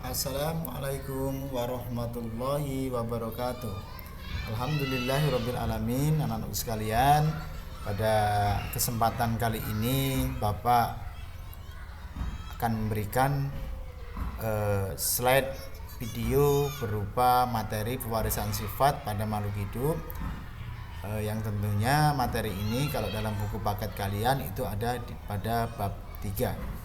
Assalamualaikum warahmatullahi wabarakatuh. Alhamdulillahirabbil alamin. Anak-anak sekalian, pada kesempatan kali ini Bapak akan memberikan slide video berupa materi pewarisan sifat pada makhluk hidup, yang tentunya materi ini kalau dalam buku paket kalian itu ada pada bab 3.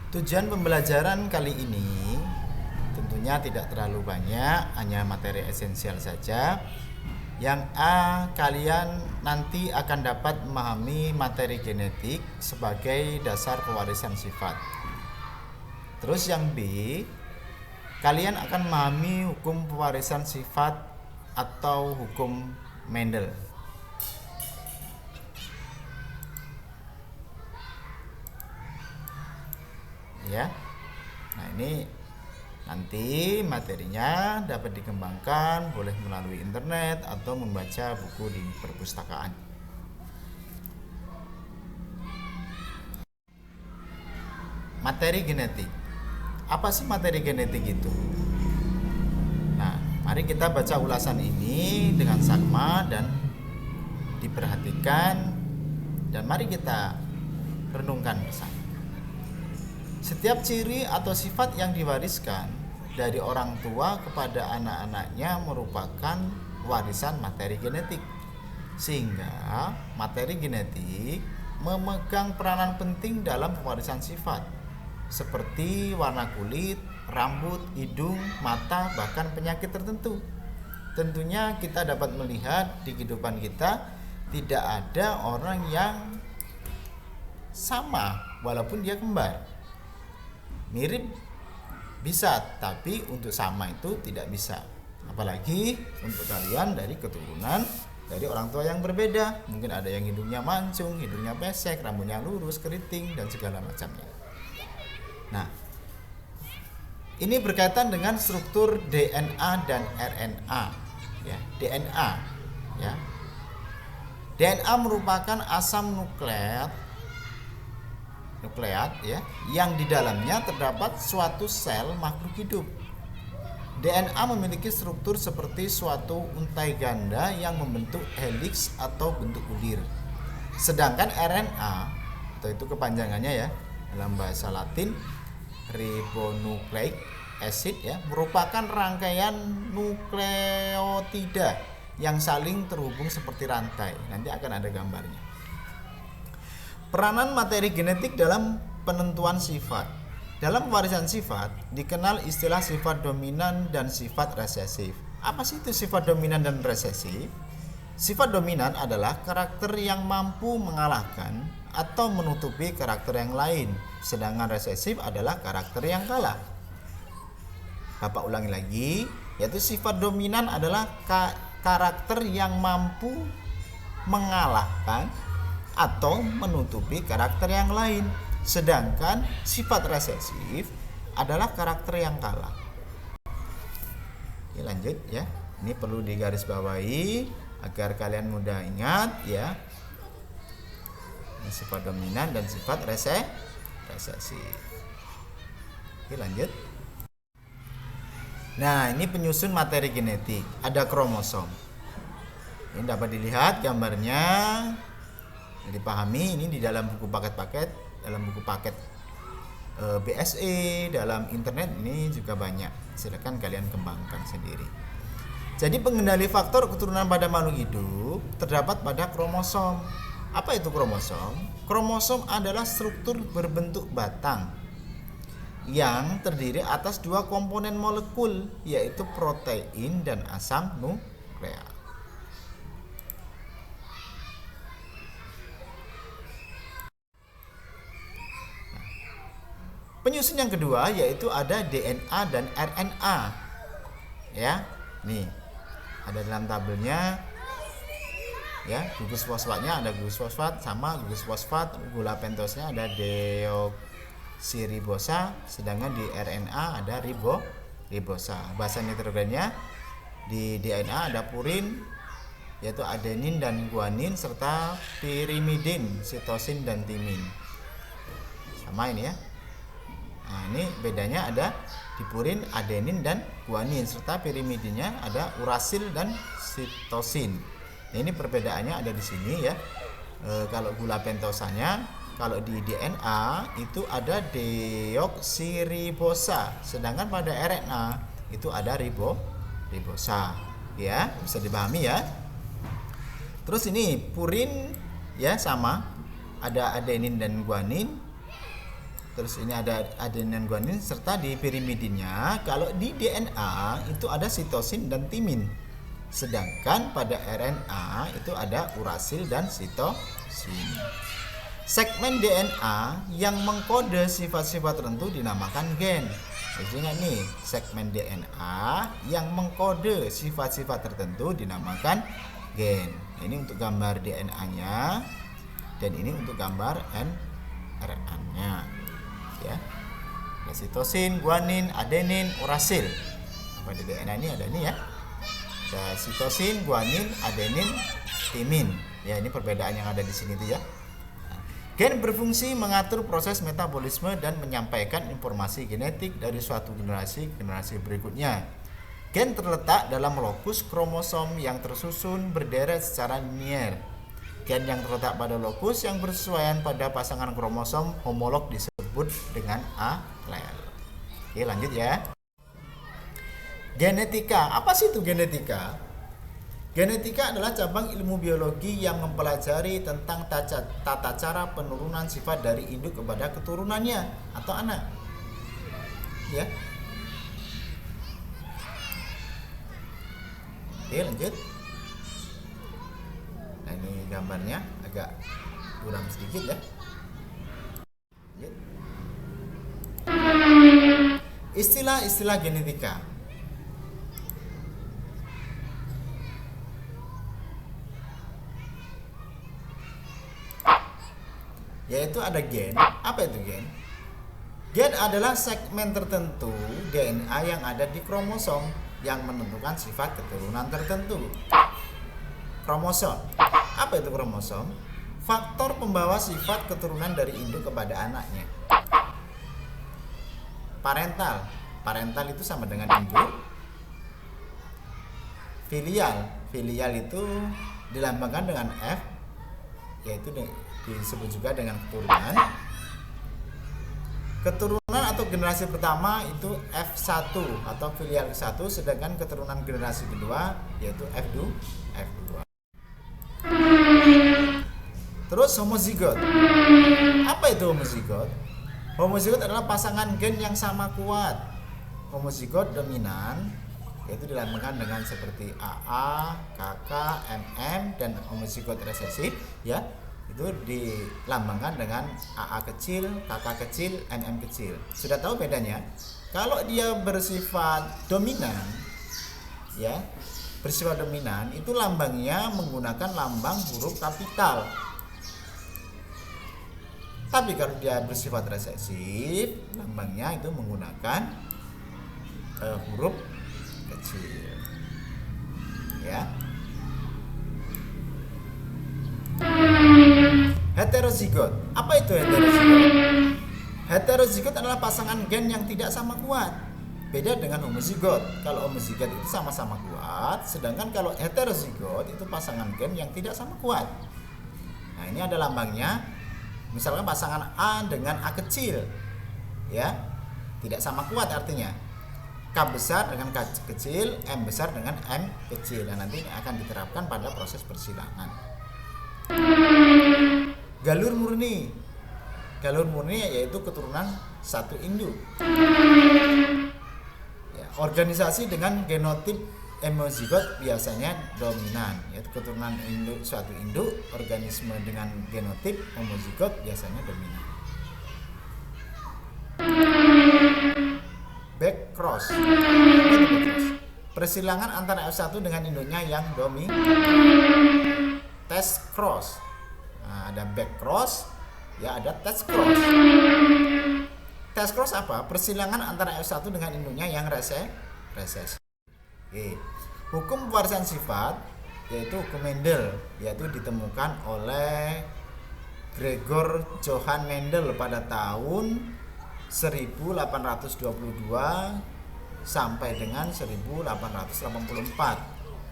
Tujuan pembelajaran kali ini tentunya tidak terlalu banyak, hanya materi esensial saja. Yang A, kalian nanti akan dapat memahami materi genetik sebagai dasar pewarisan sifat. Terus yang B, kalian akan memahami hukum pewarisan sifat atau hukum Mendel. Ya. Nah, ini nanti materinya dapat dikembangkan boleh melalui internet atau membaca buku di perpustakaan. Materi genetik. Apa sih materi genetik itu? Nah, mari kita baca ulasan ini dengan saksama dan diperhatikan, dan mari kita renungkan bersama. Setiap ciri atau sifat yang diwariskan dari orang tua kepada anak-anaknya merupakan warisan materi genetik. Sehingga materi genetik memegang peranan penting dalam pewarisan sifat, seperti warna kulit, rambut, hidung, mata, bahkan penyakit tertentu. Tentunya kita dapat melihat di kehidupan kita tidak ada orang yang sama walaupun dia kembar. Mirip bisa, tapi untuk sama itu tidak bisa. Apalagi untuk kalian dari keturunan dari orang tua yang berbeda. Mungkin ada yang hidungnya mancung, hidungnya pesek, rambutnya lurus, keriting, dan segala macamnya. Nah, ini berkaitan dengan struktur DNA dan RNA. Ya, DNA. Ya, DNA merupakan asam nukleat ya, yang di dalamnya terdapat suatu sel makhluk hidup. DNA memiliki struktur seperti suatu untai ganda yang membentuk heliks atau bentuk bulir. Sedangkan RNA, atau itu kepanjangannya ya, dalam bahasa Latin ribonucleic acid ya, merupakan rangkaian nukleotida yang saling terhubung seperti rantai. Nanti akan ada gambarnya. Peranan materi genetik dalam penentuan sifat. Dalam pewarisan sifat dikenal istilah sifat dominan dan sifat resesif. Apa sih itu sifat dominan dan resesif? Sifat dominan adalah karakter yang mampu mengalahkan atau menutupi karakter yang lain, sedangkan resesif adalah karakter yang kalah. Bapak ulangi lagi, yaitu sifat dominan adalah karakter yang mampu mengalahkan atau menutupi karakter yang lain, sedangkan sifat resesif adalah karakter yang kalah. Oke, lanjut ya. Ini perlu digarisbawahi agar kalian mudah ingat ya. Sifat dominan dan sifat resesif. Oke, lanjut. Nah, ini penyusun materi genetik. Ada kromosom. Ini dapat dilihat gambarnya. Dipahami ini di dalam buku paket-paket, dalam buku paket BSE, dalam internet ini juga banyak. Silakan kalian kembangkan sendiri. Jadi pengendali faktor keturunan pada makhluk hidup terdapat pada kromosom. Apa itu kromosom? Kromosom adalah struktur berbentuk batang yang terdiri atas dua komponen molekul, yaitu protein dan asam nukleat. Penyusun yang kedua yaitu ada DNA dan RNA. Ya, nih ada dalam tabelnya. Ya, gugus fosfatnya ada gugus fosfat sama gugus fosfat, gula pentosnya ada deoksiribosa, sedangkan di RNA ada ribosa. Basa nitrogennya di DNA ada purin, yaitu adenin dan guanin, serta pirimidin, sitosin dan timin. sama ini ya. Nah, ini bedanya ada di purin adenin dan guanin, serta pirimidinnya ada urasil dan sitosin. Nah, ini perbedaannya ada di sini ya. Kalau gula pentosanya, kalau di DNA itu ada deoksiribosa, sedangkan pada RNA itu ada ribosa. Ya, bisa dipahami ya. Terus ini purin ya sama, ada adenin dan guanin. Terus ini ada adenin dan guanin, serta di pirimidinnya kalau di DNA itu ada sitosin dan timin. Sedangkan pada RNA itu ada urasil dan sitosin. Segmen DNA yang mengkode sifat-sifat tertentu dinamakan gen. Jadi ingat nih, segmen DNA yang mengkode sifat-sifat tertentu dinamakan gen. Ini untuk gambar DNA-nya dan ini untuk gambar RNA-nya. Ya, ada sitosin, guanin, adenin, urasil. Pada DNA ini ada ini ya, ada sitosin, guanin, adenin, timin. Ya, ini perbedaan yang ada di sini tuh ya. Gen berfungsi mengatur proses metabolisme dan menyampaikan informasi genetik dari suatu generasi ke generasi berikutnya. Gen terletak dalam lokus kromosom yang tersusun berderet secara linier. Gen yang terletak pada lokus yang bersesuaian pada pasangan kromosom homolog disebut dengan alel. Oke, lanjut ya. Genetika. Apa sih itu genetika? Genetika adalah cabang ilmu biologi yang mempelajari tentang tata cara penurunan sifat dari induk kepada keturunannya atau anak. Ya. Oke, lanjut. Nah, ini gambarnya agak kurang sedikit ya. Lanjut. Istilah-istilah genetika. Yaitu ada gen. Apa itu gen? Gen adalah segmen tertentu DNA yang ada di kromosom yang menentukan sifat keturunan tertentu. Kromosom. Apa itu kromosom? Faktor pembawa sifat keturunan dari induk kepada anaknya. Parental. Parental itu sama dengan induk. Filial. Filial itu dilambangkan dengan F, yaitu disebut juga dengan keturunan. Keturunan atau generasi pertama itu F1 atau filial ke-1, sedangkan keturunan generasi kedua yaitu F2. Terus homozigot. Apa itu homozigot? Homozigot adalah pasangan gen yang sama kuat. Homozigot dominan yaitu dilambangkan dengan seperti AA, KK, MM, dan homozigot resesif ya. Itu dilambangkan dengan AA kecil, KK kecil, MM kecil. Sudah tahu bedanya? Kalau dia bersifat dominan ya, bersifat dominan itu lambangnya menggunakan lambang huruf kapital. Tapi kalau dia bersifat resesif, lambangnya itu menggunakan huruf kecil. Ya. Heterozigot. Apa itu heterozigot? Heterozigot adalah pasangan gen yang tidak sama kuat. Beda dengan homozigot. Kalau homozigot itu sama-sama kuat, sedangkan kalau heterozigot itu pasangan gen yang tidak sama kuat. Nah, ini ada lambangnya. Misalkan pasangan A dengan A kecil, ya, tidak sama kuat artinya. K besar dengan K kecil, M besar dengan M kecil. Dan nanti ini akan diterapkan pada proses persilangan. Galur murni. Galur murni yaitu keturunan satu induk. Ya, organisasi dengan genotip homozigot biasanya dominan, yaitu keturunan induk suatu induk organisme dengan genotip homozigot biasanya dominan. Backcross. Persilangan antara F1 dengan induknya yang dominan. Test cross. Nah, ada backcross, ya ada test cross. Test cross apa? Persilangan antara F1 dengan induknya yang resesif. Oke. Hukum pewarisan sifat yaitu hukum Mendel, yaitu ditemukan oleh Gregor Johann Mendel pada tahun 1822 sampai dengan 1884,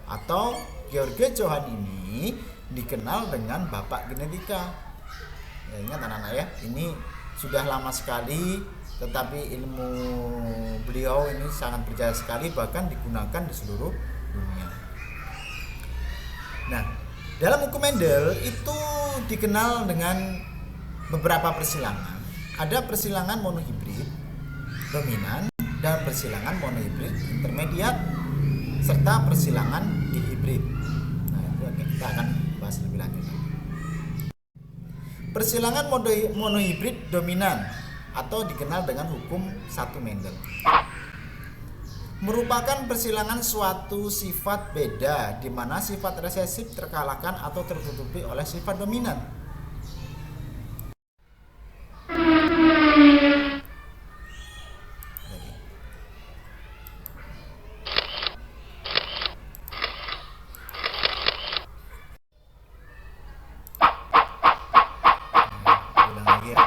atau George Johann ini dikenal dengan bapak genetika. Ya, ingat anak-anak ya, ini sudah lama sekali, tetapi ilmu beliau ini sangat berjaya sekali, bahkan digunakan di seluruh dunia. Nah, dalam hukum Mendel itu dikenal dengan beberapa persilangan. Ada persilangan monohibrid dominan dan persilangan monohibrid intermediat serta persilangan dihibrid. Nah, itu kita akan bahas lebih lanjut. Persilangan monohibrid dominan atau dikenal dengan hukum 1 Mendel merupakan persilangan suatu sifat beda di mana sifat resesif terkalahkan atau tertutupi oleh sifat dominan. Ulang lagi ya.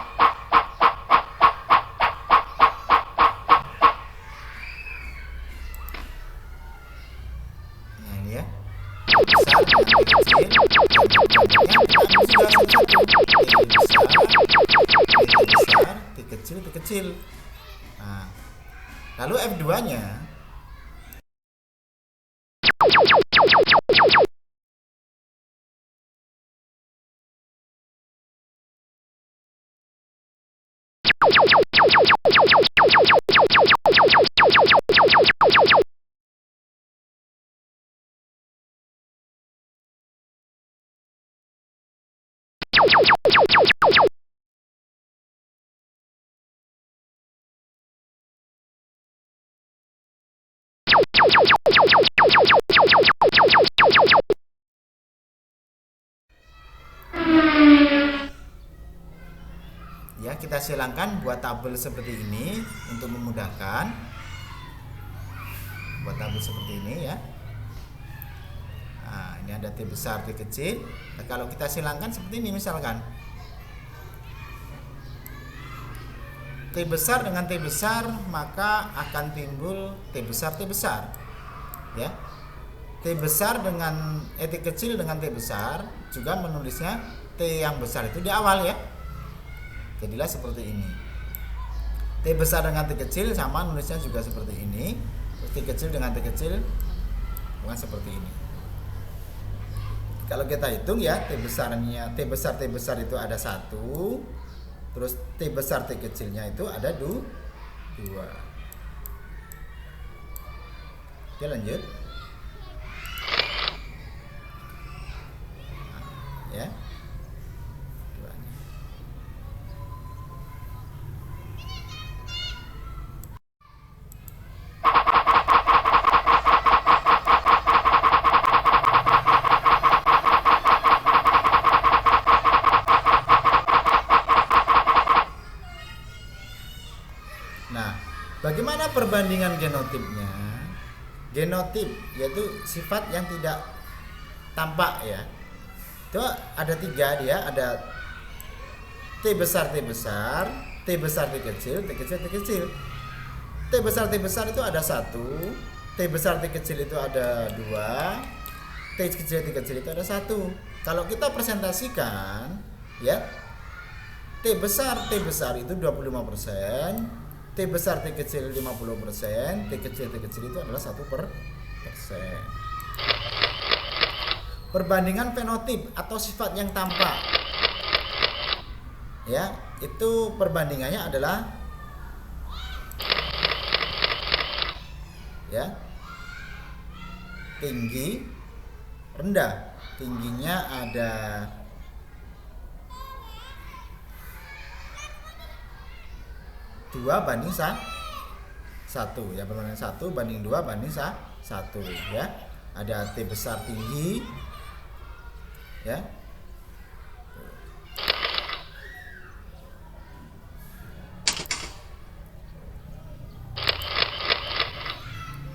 T kecil. Nah, lalu F2-nya ya, kita silangkan buat tabel seperti ini untuk memudahkan. Buat tabel seperti ini ya. Nah, ini ada T besar, T kecil. Nah, kalau kita silangkan seperti ini misalkan T besar dengan T besar, maka akan timbul T besar ya. T besar dengan T kecil dengan T besar juga menulisnya T yang besar itu di awal ya. Jadilah seperti ini. T besar dengan T kecil sama nulisnya juga seperti ini. Terus T kecil dengan T kecil bukan seperti ini. Kalau kita hitung ya, T besar itu ada 1. Terus T besar T kecilnya itu ada 2. Oke, lanjut. Nah, ya. Nah, bagaimana perbandingan genotipnya? Genotip yaitu sifat yang tidak tampak ya. Itu ada 3 dia, ada T besar, T besar, T besar, T kecil, T kecil, T kecil. T besar itu ada 1, T besar, T kecil itu ada 2, T kecil, T kecil itu ada 1. Kalau kita presentasikan ya, T besar itu 25%, T besar T kecil 50%, T kecil itu adalah 1%. Perbandingan fenotip atau sifat yang tampak. Ya, itu perbandingannya adalah ya, tinggi, rendah. Tingginya ada 2:1 ya, perbandingan 1 banding 2 banding 1 ya. Ada T besar tinggi ya.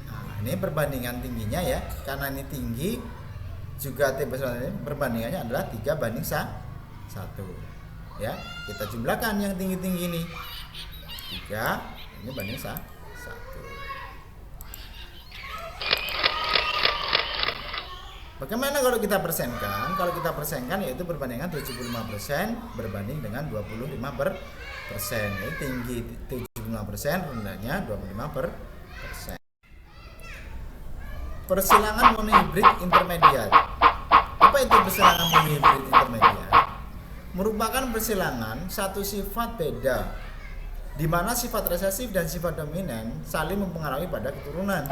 Nah, ini perbandingan tingginya ya. Karena ini tinggi juga T besar ini perbandingannya adalah 3:1. Ya, kita jumlahkan yang tinggi-tinggi ini. 3 ini banding 1. Bagaimana kalau kita persenkan? Kalau kita persenkan yaitu perbandingan 75% berbanding dengan 25%. Jadi tinggi 75%, rendahnya 25%. Persilangan monohibrid intermediat. Apa itu persilangan monohibrid intermediat? Merupakan persilangan satu sifat beda, di mana sifat resesif dan sifat dominan saling mempengaruhi pada keturunan.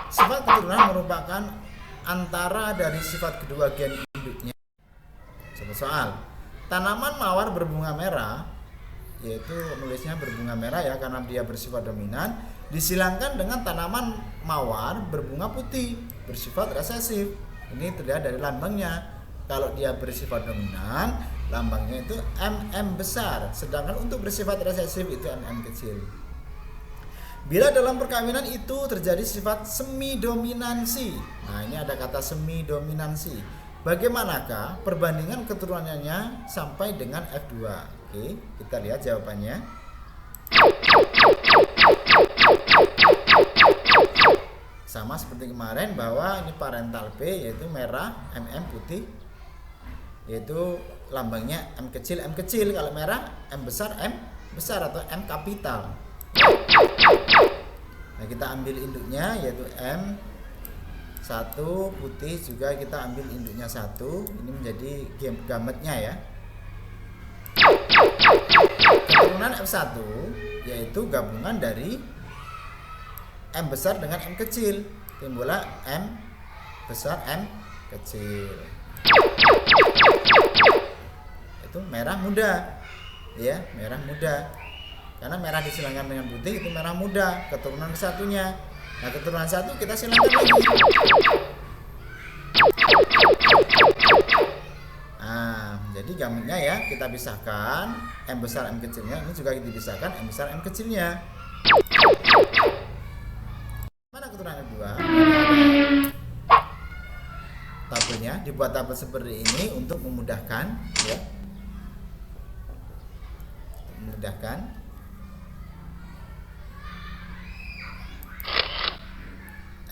Sifat keturunan merupakan antara dari sifat kedua gen induknya. Contoh soal, tanaman mawar berbunga merah, yaitu nulisnya berbunga merah ya karena dia bersifat dominan, disilangkan dengan tanaman mawar berbunga putih bersifat resesif. Ini terlihat dari lambangnya. Kalau dia bersifat dominan, lambangnya itu MM besar, sedangkan untuk bersifat resesif itu MM kecil. Bila dalam perkawinan itu terjadi sifat semi dominansi. Nah, ini ada kata semi dominansi. Bagaimanakah perbandingan keturunannya sampai dengan F2? Oke, kita lihat jawabannya. Sama seperti kemarin bahwa ini parental P yaitu merah, MM putih, yaitu lambangnya M kecil. Kalau merah M besar atau M kapital. Nah, kita ambil induknya yaitu M1 putih, juga kita ambil induknya 1. Ini menjadi gametnya ya. Keturunan F1 yaitu gabungan dari M besar dengan M kecil, timbullah M besar M kecil. Itu merah muda. Ya, merah muda. Karena merah disilangkan dengan putih itu merah muda, keturunan kesatunya. Nah, keturunan 1 kita silangkan lagi. Nah, jadi gametnya ya kita pisahkan, M besar M kecilnya, ini juga dipisahkan M besar M kecilnya. Mana keturunan kedua? Tabelnya dibuat tabel seperti ini untuk memudahkan ya. Memudahkan.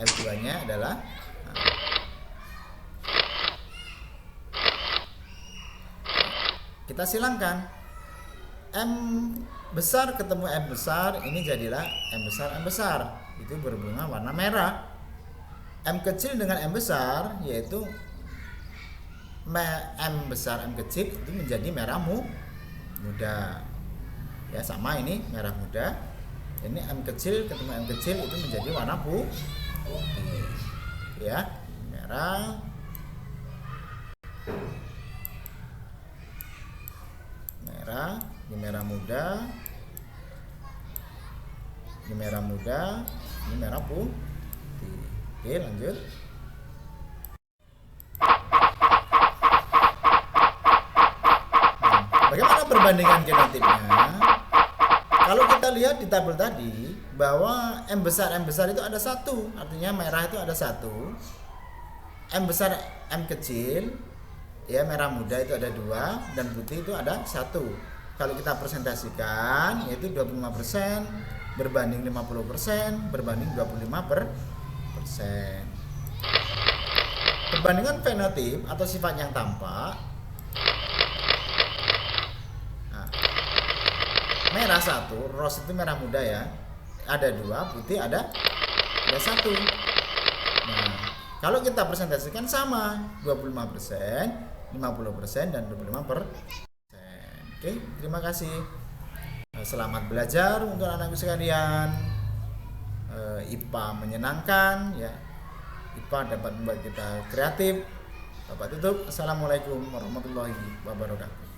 F2-nya adalah kita silangkan M besar ketemu M besar, ini jadilah M besar itu berbunga warna merah. M kecil dengan M besar yaitu M besar M kecil itu menjadi merah muda ya, sama ini merah muda. Ini M kecil ketemu M kecil itu menjadi warna putih ya, merah ini merah muda, ini merah muda, ini merah putih. Oke, lanjut. Bagaimana perbandingan genotipnya? Kalau kita lihat di tabel tadi bahwa M besar itu ada 1, artinya merah itu ada 1. M besar M kecil ya, merah muda itu ada 2 dan putih itu ada 1. Kalau kita presentasikan yaitu 25% berbanding 50% berbanding 25%. Perbandingan fenotip atau sifat yang tampak. Nah, merah 1, rose itu merah muda ya, ada 2, putih ada 1. Nah, kalau kita presentasikan sama 25%, 50% dan 25%. Oke, terima kasih. Selamat belajar untuk anak-anak sekalian. IPA menyenangkan ya. IPA dapat membuat kita kreatif. Bapak tutup. Assalamualaikum warahmatullahi wabarakatuh.